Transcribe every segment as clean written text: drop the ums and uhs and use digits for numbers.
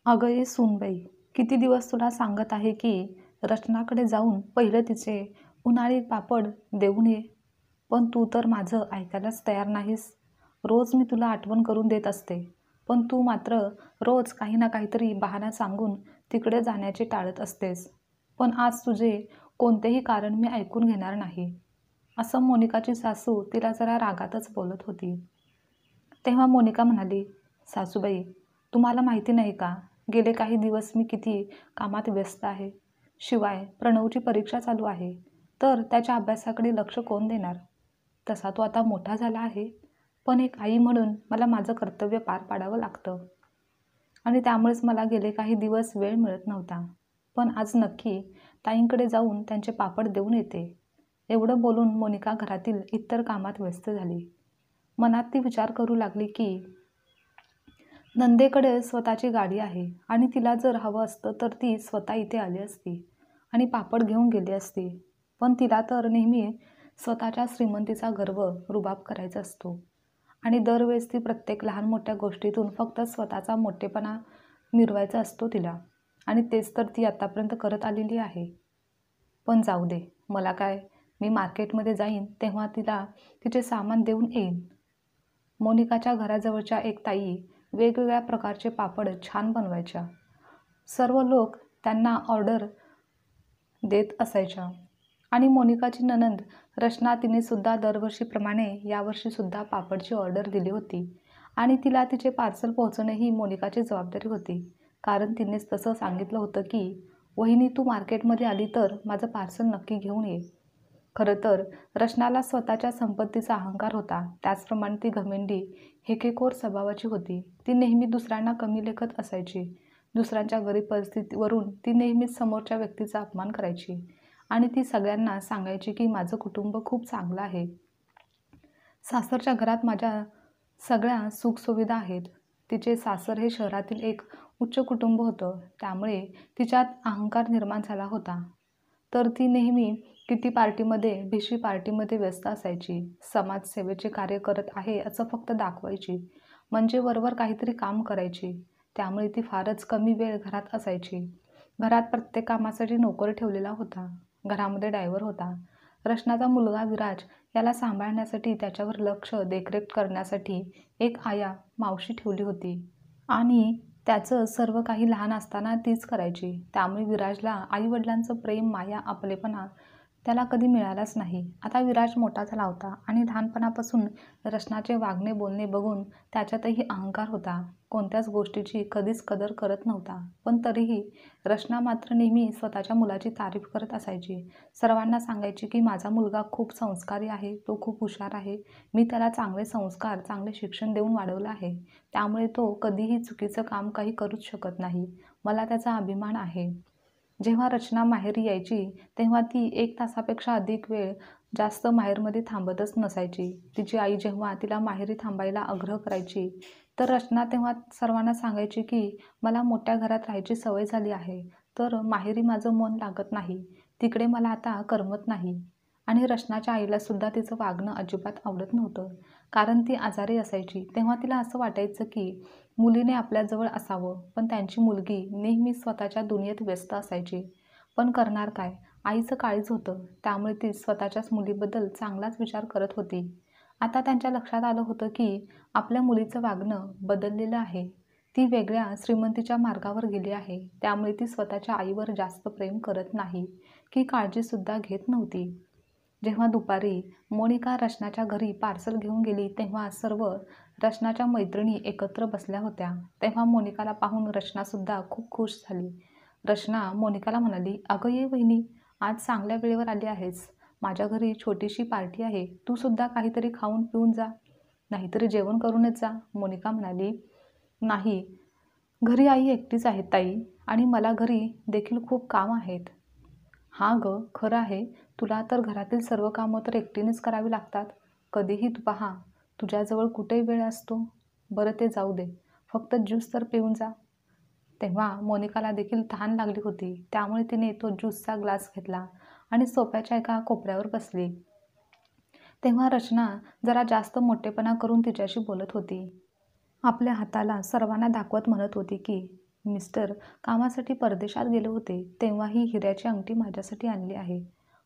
अगं ये सूनबाई, किती दिवस तुला सांगत आहे की रचनाकडे जाऊन पहिलं तिचे उन्हाळी पापड देऊन ये. पण तू तर माझं ऐकायलाच तयार नाहीस. रोज मी तुला आठवण करून देत असते, पण तू मात्र रोज काही ना काहीतरी बहाणा सांगून तिकडे जाण्याचे टाळत असतेस. पण आज तुझे कोणतेही कारण मी ऐकून घेणार नाही, असं मोनिकाची सासू तिला जरा रागातच बोलत होती. तेव्हा मोनिका म्हणाली, सासूबाई, तुम्हाला माहिती नाही का, गेले काही दिवस मी किती कामात व्यस्त आहे. शिवाय प्रणवची परीक्षा चालू आहे, तर त्याच्या अभ्यासाकडे लक्ष कोण देणार. तसा तो आता मोठा झाला आहे, पण एक आई म्हणून मला माझं कर्तव्य पार पाडावं लागतं आणि त्यामुळेच मला गेले काही दिवस वेळ मिळत नव्हता. पण आज नक्की ताईंकडे जाऊन त्यांचे पापड देऊन येते. एवढं बोलून मोनिका घरातील इतर कामात व्यस्त झाली. मनात ती विचार करू लागली की नंदेकडे स्वतःची गाडी आहे आणि तिला जर हवं असतं तर ती स्वतः इथे आली असती आणि पापड घेऊन गेली असती. पण तिला तर नेहमी स्वतःच्या श्रीमंतीचा गर्व रुबाब करायचा असतो आणि दरवेळेस ती प्रत्येक लहान मोठ्या गोष्टीतून फक्त स्वतःचा मोठेपणा मिरवायचा असतो तिला. आणि तेच तर ती आतापर्यंत करत आलेली आहे. पण जाऊ दे, मला काय, मी मार्केटमध्ये जाईन तेव्हा तिला तिचे सामान देऊन येईन. मोनिकाच्या घराजवळच्या एक ताई वेगवेगळ्या प्रकारचे पापड छान बनवायच्या. सर्व लोक त्यांना ऑर्डर देत असायच्या आणि मोनिकाची नणंद रचना तिने सुद्धा दरवर्षीप्रमाणे यावर्षीसुद्धा पापडची ऑर्डर दिली होती आणि तिला तिचे पार्सल पोहोचवणे ही मोनिकाची जबाबदारी होती. कारण तिनेच तसं सांगितलं होतं की वहिनी, तू मार्केटमध्ये आली तर माझं पार्सल नक्की घेऊन ये. खरं तर रचनाला स्वतःच्या संपत्तीचा अहंकार होता. त्याचप्रमाणे ती घमेंडी, हेकेखोर स्वभावाची होती. ती नेहमी दुसऱ्यांना कमी लेखत असायची. दुसऱ्यांच्या गरीब परिस्थितीवरून ती नेहमीच समोरच्या व्यक्तीचा अपमान करायची आणि ती सगळ्यांना सांगायची की माझं कुटुंब खूप चांगलं आहे. सासरच्या घरात माझ्या सगळ्या सुखसुविधा आहेत. तिचे सासर हे शहरातील एक उच्च कुटुंब होतं, त्यामुळे तिच्यात अहंकार निर्माण झाला होता. तर ती नेहमी किटी पार्टीमध्ये, भिशी पार्टीमध्ये व्यस्त असायची. समाजसेवेचे कार्य करत आहे असं फक्त दाखवायची, म्हणजे वरवर काहीतरी काम करायची. त्यामुळे ती फारच कमी वेळ घरात असायची. घरात प्रत्येक कामासाठी नोकर ठेवलेला होता. घरामध्ये ड्रायव्हर होता. रचनाचा मुलगा विराज याला सांभाळण्यासाठी, त्याच्यावर लक्ष देखरेख करण्यासाठी एक आया, मावशी ठेवली होती आणि त्याचं सर्व काही लहान असताना तीच करायची. त्यामुळे विराजला आईवडिलांचं प्रेम, माया, आपलेपणा त्याला कधी मिळालाच नाही. आता विराज मोठा झाला होता आणि लहानपणापासून रचनाचे वागणे बोलणे बघून त्याच्यातही अहंकार होता. कोणत्याच गोष्टीची कधीच कदर करत नव्हता. पण तरीही रचना मात्र नेहमी स्वतःच्या मुलाची तारीफ करत असायची. सर्वांना सांगायची की माझा मुलगा खूप संस्कारी आहे, तो खूप हुशार आहे. मी त्याला चांगले संस्कार, चांगले शिक्षण देऊन वाढवलं आहे. त्यामुळे तो कधीही चुकीचं काम काही करूच शकत नाही. मला त्याचा अभिमान आहे. जेव्हा रचना माहेरी यायची तेव्हा ती 1 तासापेक्षा अधिक वेळ जास्त माहेरमध्ये थांबतच नसायची. तिची आई जेव्हा तिला माहेरी थांबायला आग्रह करायची तर रचना तेव्हा सर्वांना सांगायची की मला मोठ्या घरात राहायची सवय झाली आहे, तर माहेरी माझं मन लागत नाही. तिकडे मला आता करमत नाही. आणि रचनाच्या आईला सुद्धा तिचं वागणं अजिबात आवडत नव्हतं. कारण ती आजारी असायची तेव्हा तिला असं वाटायचं की मुलीने आपल्याजवळ असावं, पण त्यांची मुलगी नेहमी स्वतःच्या दुनियेत व्यस्त असायची. पण करणार काय, आईचं काळीज होतं. त्यामुळे ती स्वतःच्याच मुलीबद्दल चांगलाच विचार करत होती. आता त्यांच्या लक्षात आलं होतं की आपल्या मुलीचं वागणं बदललेलं आहे. ती वेगळ्या श्रीमंतीच्या मार्गावर गेली आहे. त्यामुळे ती स्वतःच्या आईवर जास्त प्रेम करत नाही की काळजीसुद्धा घेत नव्हती. जेव्हा दुपारी मोनिका रचनाच्या घरी पार्सल घेऊन गेली तेव्हा सर्व रचनाच्या मैत्रिणी एकत्र बसल्या होत्या. तेव्हा मोनिकाला पाहून रचनासुद्धा खूप खुश झाली. रचना मोनिकाला म्हणाली, अगं ये वहिनी, आज चांगल्या वेळेवर आली आहेस. माझ्या घरी छोटीशी पार्टी आहे. तू सुद्धा काहीतरी खाऊन पिऊन जा, नाहीतरी जेवण करूनच जा. मोनिका म्हणाली, नाही, घरी आई एकटीच आहे ताई आणि मला घरी देखील खूप काम आहेत. हां गं, खरं आहे. तुला तर घरातील सर्व कामं तर एकटीनेच करावी लागतात. कधीही तू पहा, तुझ्याजवळ कुठे वेळ असतो. बरं ते जाऊ दे, फक्त ज्यूस तर पिऊन जा. तेव्हा मोनिकाला देखील तहान लागली होती. त्यामुळे तिने तो ज्यूसचा ग्लास घेतला आणि सोफ्याच्या एका कोपऱ्यावर बसली. तेव्हा रचना जरा जास्त मोठेपणा करून तिच्याशी बोलत होती. आपल्या हाताला सर्वांना दाखवत म्हणत होती की मिस्टर कामासाठी परदेशात गेले होते तेव्हा ही हिऱ्याची अंगठी माझ्यासाठी आणली आहे.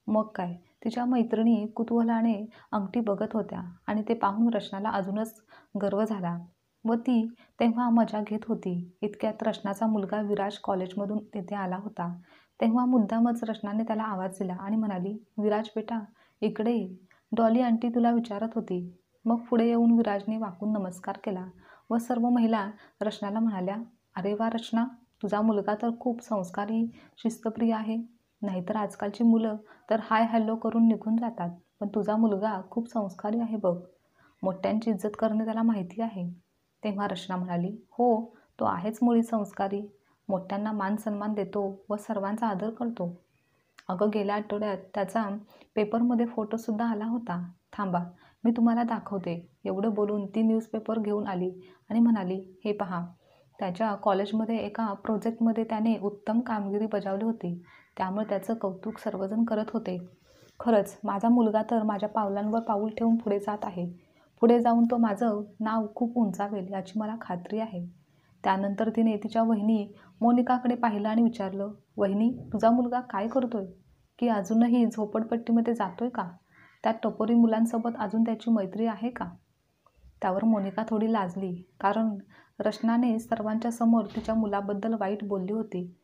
मग काय, तिच्या मैत्रिणी कुतूहलाने अंगठी बघत होत्या आणि ते पाहून रचनाला अजूनच गर्व झाला व ती तेव्हा मजा घेत होती. इतक्यात रचनाचा मुलगा विराज कॉलेजमधून तेथे आला होता. तेव्हा मुद्दामच रचनाने त्याला आवाज दिला आणि म्हणाली, विराज बेटा, इकडे ये. डॉली आंटी तुला विचारत होती. मग पुढे येऊन विराजने वाकून नमस्कार केला व सर्व महिला रचनाला म्हणाल्या, अरे वा रचना, तुझा मुलगा तर खूप संस्कारी, शिस्तप्रिय आहे. नाहीतर आजकालची मुलं तर हाय हॅलो करून निघून जातात, पण तुझा मुलगा खूप संस्कारी आहे बघ. मोठ्यांची इज्जत करणे त्याला माहिती आहे. तेव्हा रचना म्हणाली, हो, तो आहेच मुळी संस्कारी. मोठ्यांना मान सन्मान देतो व सर्वांचा आदर करतो. अगं, गेल्या आठवड्यात त्याचा पेपरमध्ये फोटोसुद्धा आला होता. थांबा, मी तुम्हाला दाखवते. एवढं बोलून ती न्यूजपेपर घेऊन आली आणि म्हणाली, हे पहा, त्याच्या कॉलेजमध्ये एका प्रोजेक्टमध्ये त्याने उत्तम कामगिरी बजावली होती. त्यामुळे त्याचं कौतुक सर्वजण करत होते. खरंच माझा मुलगा तर माझ्या पावलांवर पाऊल ठेवून पुढे जात आहे. पुढे जाऊन तो माझं नाव खूप उंचावेल याची मला खात्री आहे. त्यानंतर तिने तिच्या वहिनी मोनिकाकडे पाहिलं आणि विचारलं, वहिनी, तुझा मुलगा काय करतोय? की अजूनही झोपडपट्टीमध्ये जातोय का? त्या टपोरी मुलांसोबत अजून त्याची मैत्री आहे का? त्यावर मोनिका थोडी लाजली, कारण रचनाने सर्वांच्या समोर तिच्या मुलाबद्दल वाईट बोलली होती.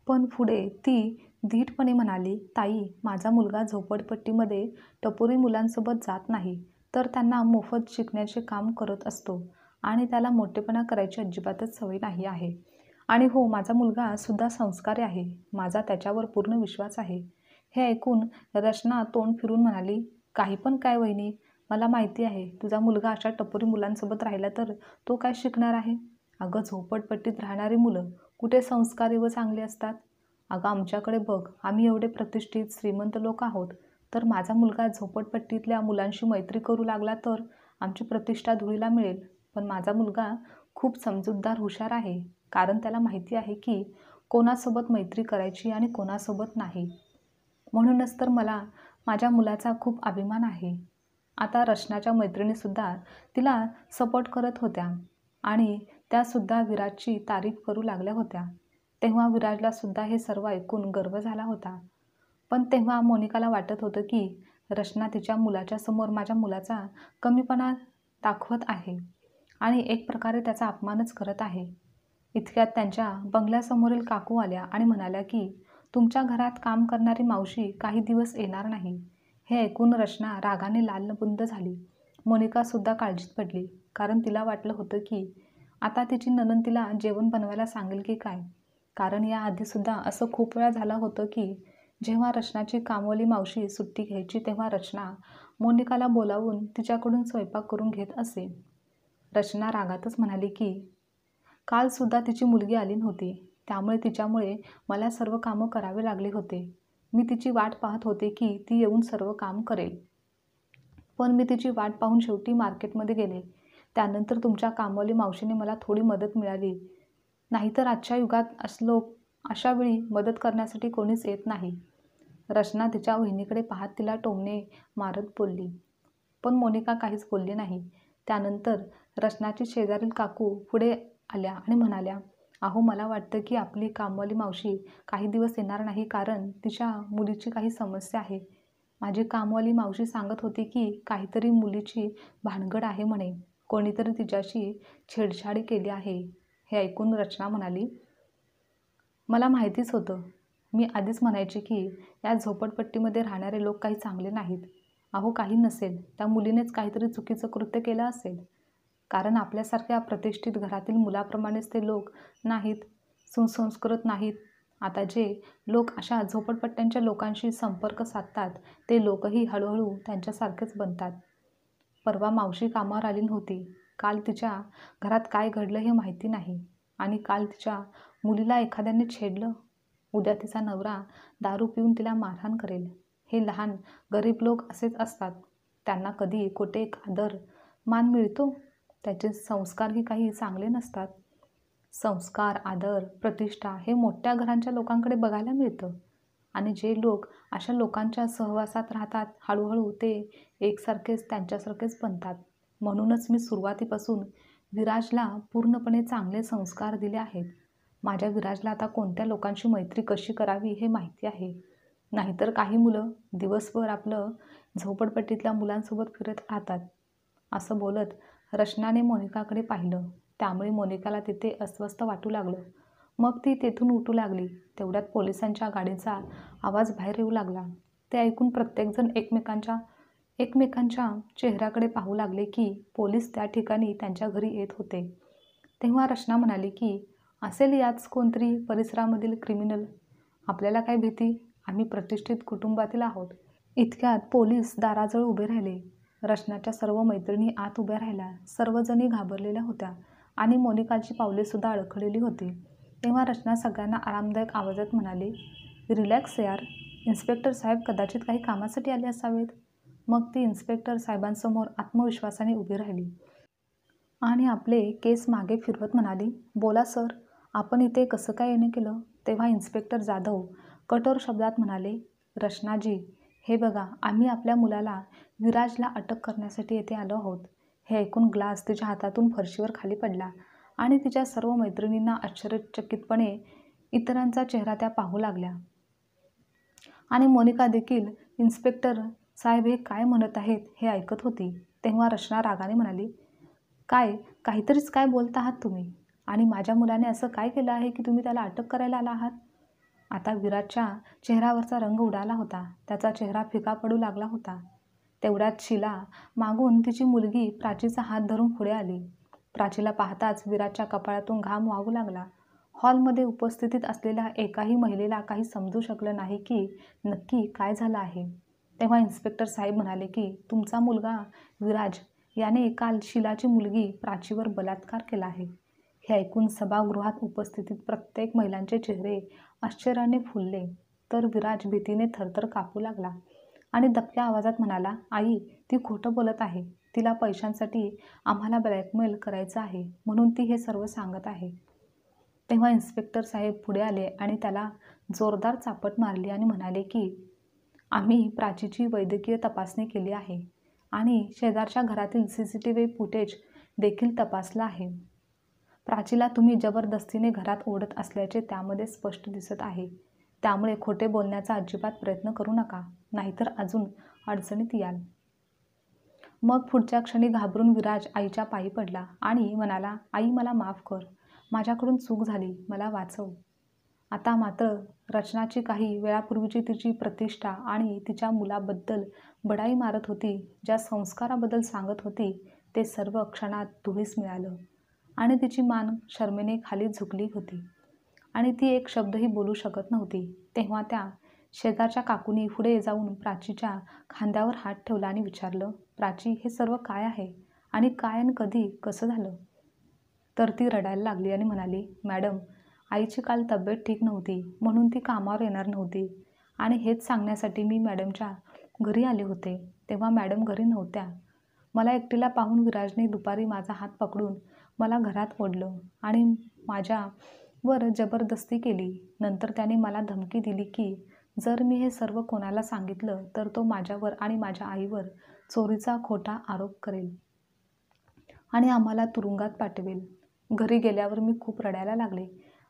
पण पुढे ती धीटपणे म्हणाली, ताई, माझा मुलगा झोपडपट्टीमध्ये टपोरी मुलांसोबत जात नाही, तर त्यांना मोफत शिकण्याचे काम करत असतो आणि त्याला मोठेपणा करायची अजिबातच सवय नाही आहे. आणि हो, माझा मुलगा सुद्धा संस्कारी आहे. माझा त्याच्यावर पूर्ण विश्वास आहे. हे ऐकून रचना तोंड फिरून म्हणाली, काही पण काय वहिनी, मला माहिती आहे तुझा मुलगा अशा टपोरी मुलांसोबत राहिला तर तो काय शिकणार आहे? अगं, झोपडपट्टीत राहणारी मुलं कुठे संस्कारी व चांगली असतात? अगं, आमच्याकडे बघ, आम्ही एवढे प्रतिष्ठित श्रीमंत लोक आहोत, तर माझा मुलगा झोपडपट्टीतल्या मुलांशी मैत्री करू लागला तर आमची प्रतिष्ठा धुळीला मिळेल. पण माझा मुलगा खूप समजूतदार, हुशार आहे, कारण त्याला माहिती आहे की कोणासोबत मैत्री करायची आणि कोणासोबत नाही. म्हणूनच तर मला माझ्या मुलाचा खूप अभिमान आहे. आता रचनाच्या मैत्रिणीसुद्धा तिला सपोर्ट करत होत्या आणि त्यासुद्धा विराजची तारीफ करू लागल्या होत्या. तेव्हा विराजला सुद्धा हे सर्व ऐकून गर्व झाला होता. पण तेव्हा मोनिकाला वाटत होतं की रचना तिच्या मुलाच्या समोर माझ्या मुलाचा कमीपणा दाखवत आहे आणि एक प्रकारे त्याचा अपमानच करत आहे. इतक्यात त्यांच्या बंगल्यासमोरील काकू आल्या आणि म्हणाल्या की तुमच्या घरात काम करणारी मावशी काही दिवस येणार नाही. हे ऐकून रचना रागाने लालबुंद झाली. मोनिकासुद्धा काळजीत पडली, कारण तिला वाटलं होतं की आता तिची नणंद तिला जेवण बनवायला सांगेल की काय. कारण याआधीसुद्धा असं खूप वेळा झालं होतं की जेव्हा रचनाची कामवाली मावशी सुट्टी घ्यायची तेव्हा रचना मोनिकाला बोलावून तिच्याकडून स्वयंपाक करून घेत असे. रचना रागातच म्हणाली की कालसुद्धा तिची मुलगी आली नव्हती, त्यामुळे तिच्यामुळे मला सर्व कामं करावे लागले होते. मी तिची वाट पाहत होते की ती येऊन सर्व काम करेल. पण मी तिची वाट पाहून शेवटी मार्केटमध्ये गेले. त्यानंतर तुमच्या कामवाली मावशीने मला थोडी मदत मिळाली. नाहीतर आजच्या युगात अशा वेळी मदत करण्यासाठी कोणीच येत नाही. रचना तिच्या वहिनीकडे पाहत तिला टोमणे मारत बोलली. पण मोनिका काहीच बोलली नाही. त्यानंतर रचनाची शेजारील काकू पुढे आल्या आणि म्हणाल्या, अहो, मला वाटतं की आपली कामवाली मावशी काही दिवस येणार नाही, कारण तिच्या मुलीची काही समस्या आहे. माझी कामवाली मावशी सांगत होती की काहीतरी मुलीची भानगड आहे म्हणे. कोणीतरी तिच्याशी छेडछाड केली आहे. हे ऐकून रचना म्हणाली, मला माहितीच होतं. मी आधीच म्हणायचे की या झोपडपट्टीमध्ये राहणारे लोक काही चांगले नाहीत. अहो, काही नसेल, त्या मुलीनेच काहीतरी चुकीचं कृत्य केलं असेल. कारण आपल्यासारख्या प्रतिष्ठित घरातील मुलाप्रमाणेच ते लोक नाहीत, सुसंस्कृत नाहीत. आता जे लोक अशा झोपडपट्ट्यांच्या लोकांशी संपर्क साधतात ते लोकही हळूहळू त्यांच्यासारखेच बनतात. परवा मावशी कामावर आली नव्हती. काल तिच्या घरात काय घडलं हे माहिती नाही आणि काल तिच्या मुलीला एखाद्याने छेडलं. उद्या तिचा नवरा दारू पिऊन तिला मारहाण करेल. हे लहान गरीब लोक असेच असतात. त्यांना कधी कुठे आदर मान मिळतो? त्याचे संस्कारही काही चांगले नसतात. संस्कार, आदर, प्रतिष्ठा हे मोठ्या घरांच्या लोकांकडे बघायला मिळतं आणि जे लोक अशा लोकांच्या सहवासात राहतात हळूहळू ते एकसारखेच त्यांच्यासारखेच बनतात. म्हणूनच मी सुरुवातीपासून विराजला पूर्णपणे चांगले संस्कार दिले आहेत. माझ्या विराजला आता कोणत्या लोकांशी मैत्री कशी करावी हे माहिती आहे. नाहीतर काही मुलं दिवसभर आपलं झोपडपट्टीतल्या मुलांसोबत फिरत राहतात. असं बोलत रचनाने मोनिकाकडे पाहिलं. त्यामुळे मोनिकाला तिथे अस्वस्थ वाटू लागलं. मग ती तेथून उठू लागली. तेवढ्यात पोलिसांच्या गाडीचा आवाज बाहेर येऊ लागला. ते ऐकून प्रत्येकजण एकमेकांच्या चेहऱ्याकडे पाहू लागले की पोलीस त्या ठिकाणी त्यांच्या घरी येत होते. तेव्हा रचना म्हणाली की असेल याच कोणतरी परिसरामधील क्रिमिनल. आपल्याला काय भीती, आम्ही प्रतिष्ठित कुटुंबातील आहोत. इतक्यात पोलीस दाराजवळ उभे राहिले. रचनाच्या सर्व मैत्रिणी आत उभ्या राहिल्या. सर्वजणी घाबरलेल्या होत्या आणि मोनिकाची पावलेसुद्धा अडखळलेली होती. तेव्हा रचना सगळ्यांना आरामदायक आवाजात म्हणाली, रिलॅक्स यार, इन्स्पेक्टर साहेब कदाचित काही कामासाठी आले असावेत. मग ती इन्स्पेक्टर साहेबांसमोर आत्मविश्वासाने उभी राहिली आणि आपले केस मागे फिरवत म्हणाली, बोला सर, आपण इथे कसं काय येणं केलं? तेव्हा इन्स्पेक्टर जाधव कठोर शब्दात म्हणाले, रचनाजी, हे बघा, आम्ही आपल्या मुलाला विराजला अटक करण्यासाठी येथे आलो आहोत. हे ऐकून ग्लास तिच्या हातातून फरशीवर खाली पडला आणि तिच्या सर्व मैत्रिणींना आश्चर्यचकितपणे इतरांचा चेहरा त्या पाहू लागल्या. आणि मोनिका देखील इन्स्पेक्टर साहेब हे काय म्हणत आहेत हे ऐकत होती. तेव्हा रचना रागाने म्हणाली, काहीतरीच काय बोलत आहात तुम्ही? आणि माझ्या मुलाने असं काय केलं आहे की तुम्ही त्याला अटक करायला आला आहात? आता विराजच्या चेहऱ्यावरचा रंग उडाला होता. त्याचा चेहरा फिका पडू लागला होता. तेवढ्यात शीला मागून तिची मुलगी प्राचीचा हात धरून पुढे आली. प्राचीला पाहताच विराजच्या कपाळातून घाम वाहू लागला. हॉलमध्ये उपस्थितीत असलेल्या एकाही महिलेला काही समजू शकलं नाही की नक्की काय झालं आहे. तेव्हा इन्स्पेक्टर साहेब म्हणाले की तुमचा मुलगा विराज याने काल शीलाची मुलगी प्राचीवर बलात्कार केला आहे. हे ऐकून सभागृहात उपस्थितीत प्रत्येक महिलांचे चेहरे आश्चर्याने फुलले. तर विराज भीतीने थरथर कापू लागला आणि दबक्या आवाजात म्हणाला, आई, ती खोटं बोलत आहे. तिला पैशांसाठी आम्हाला ब्लॅकमेल करायचं आहे म्हणून ती हे सर्व सांगत आहे. तेव्हा इन्स्पेक्टर साहेब पुढे आले आणि त्याला जोरदार चापट मारली आणि म्हणाले की आम्ही प्राचीची वैद्यकीय तपासणी केली आहे आणि शेजारच्या घरातील CCTV फुटेज देखील तपासलं आहे. प्राचीला तुम्ही जबरदस्तीने घरात ओढत असल्याचे त्यामध्ये स्पष्ट दिसत आहे. त्यामुळे खोटे बोलण्याचा अजिबात प्रयत्न करू नका, नाहीतर अजून अडचणीत याल. मग पुढच्या क्षणी घाबरून विराज आईच्या पायी पडला आणि म्हणाला, आई, मला माफ कर, माझ्याकडून चूक झाली, मला वाचव. आता मात्र रचनाची काही वेळापूर्वीची तिची प्रतिष्ठा आणि तिच्या मुलाबद्दल बडाई मारत होती, ज्या संस्काराबद्दल सांगत होती, ते सर्व क्षणात धुळीस मिळालं आणि तिची मान शरमेने खाली झुकली होती आणि ती एक शब्दही बोलू शकत नव्हती. तेव्हा त्या शेजारच्या काकूनी पुढे जाऊन प्राचीच्या खांद्यावर हात ठेवला आणि विचारलं, प्राची, हे सर्व काय आहे आणि काय आणि कधी कसं झालं? तर ती रडायला लागली आणि म्हणाली, मॅडम, आईची काल तब्येत ठीक नव्हती म्हणून ती कामावर येणार नव्हती आणि हेच सांगण्यासाठी मी मॅडमच्या घरी आले होते. तेव्हा मॅडम घरी नव्हत्या. मला एकटीला पाहून विराजने दुपारी माझा हात पकडून मला घरात ओढलं आणि माझ्यावर जबरदस्ती केली. नंतर त्याने मला धमकी दिली की जर मी हे सर्व कोणाला सांगितलं तर तो माझ्यावर आणि माझ्या आईवर चोरीचा खोटा आरोप करेल आणि आम्हाला तुरुंगात पाठवेल. घरी गेल्यावर मी खूप रडायला लागले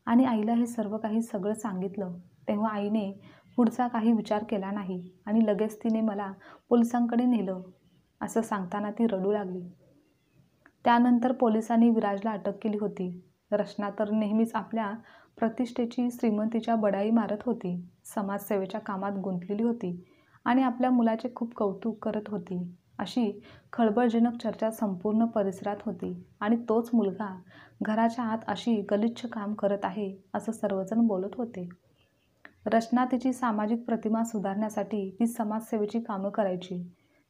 आणि आईला हे सर्व काही सगळं सांगितलं. तेव्हा आईने पुढचा काही विचार केला नाही आणि लगेच तिने मला पोलिसांकडे नेलं. असं सांगताना ती रडू लागली. त्यानंतर पोलिसांनी विराजला अटक केली होती. रचना तर नेहमीच आपल्या प्रतिष्ठेची, श्रीमंतीच्या बडाई मारत होती. समाजसेवेच्या कामात गुंतलेली होती आणि आपल्या मुलाचे खूप कौतुक करत होती. अशी खळबळजनक चर्चा संपूर्ण परिसरात होती आणि तोच मुलगा घराच्या आत अशी गलिच्छ काम करत आहे असं सर्वजण बोलत होते. रचना तिची सामाजिक प्रतिमा सुधारण्यासाठी ती समाजसेवेची कामं करायची.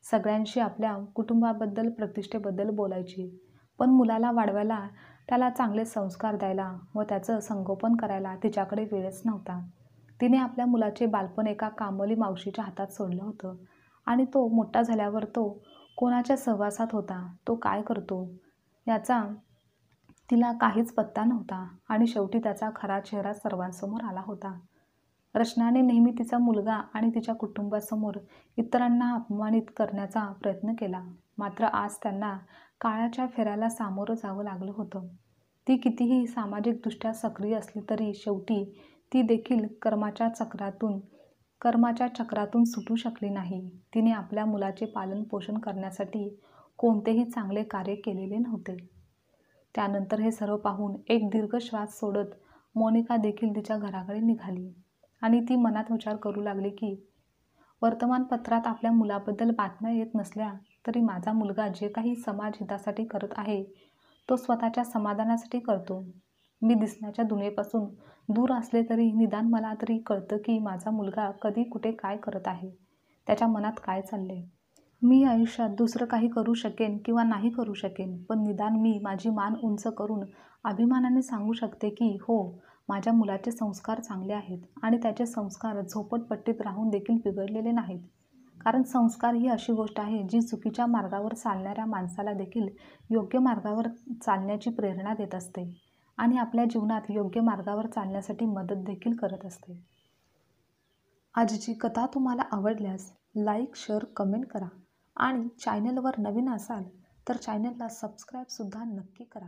सगळ्यांशी आपल्या कुटुंबाबद्दल, प्रतिष्ठेबद्दल बोलायची. पण मुलाला वाढवायला, त्याला चांगले संस्कार द्यायला व त्याचं संगोपन करायला तिच्याकडे वेळच नव्हता. तिने आपल्या मुलाचे बालपण एका कामवाली मावशीच्या हातात सोडलं होतं आणि तो मोठा झाल्यावर तो कोणाच्या सहवासात होता, तो काय करतो याचा तिला काहीच पत्ता नव्हता आणि शेवटी त्याचा खरा चेहरा सर्वांसमोर आला होता. रचनाने नेहमी तिचा मुलगा आणि तिच्या कुटुंबासमोर इतरांना अपमानित करण्याचा प्रयत्न केला. मात्र आज त्यांना काळाच्या फेऱ्याला सामोरं जावं लागलं होतं. ती कितीही सामाजिकदृष्ट्या सक्रिय असली तरी शेवटी ती देखील कर्माच्या चक्रातून सुटू शकली नाही. तिने आपल्या मुलाचे पालनपोषण करण्यासाठी कोणतेही चांगले कार्य केलेले नव्हते. त्यानंतर हे सर्व पाहून एक दीर्घ श्वास सोडत मोनिका देखील तिच्या घराकडे निघाली आणि ती मनात विचार करू लागली की वर्तमानपत्रात आपल्या मुलाबद्दल बातम्या येत नसल्या तरी माझा मुलगा जे काही समाज हितासाठी करत आहे तो स्वतःच्या समाधानासाठी करतो. मी दिसण्याच्या दुनियेपासून दूर असले तरी निदान मला तरी कळतं की माझा मुलगा कधी कुठे काय करत आहे, त्याच्या मनात काय चाललंय. मी आयुष्यात दुसरं काही करू शकेन किंवा नाही करू शकेन, पण निदान मी माझी मान उंच करून अभिमानाने सांगू शकते की हो, माझ्या मुलाचे संस्कार चांगले आहेत आणि त्याचे संस्कार झोपडपट्टीत राहून देखील बिघडलेले नाहीत. कारण संस्कार ही अशी गोष्ट आहे जी चुकीच्या मार्गावर चालणाऱ्या माणसाला देखील योग्य मार्गावर चालण्याची प्रेरणा देत असते आणि आपल्या जीवनात योग्य मार्गावर चालण्यासाठी मदत देखील करत असते. आजची कथा तुम्हाला आवडल्यास लाईक, शेअर, कमेंट करा आणि चॅनलवर नवीन असाल तर चॅनलला सबस्क्राईबसुद्धा नक्की करा.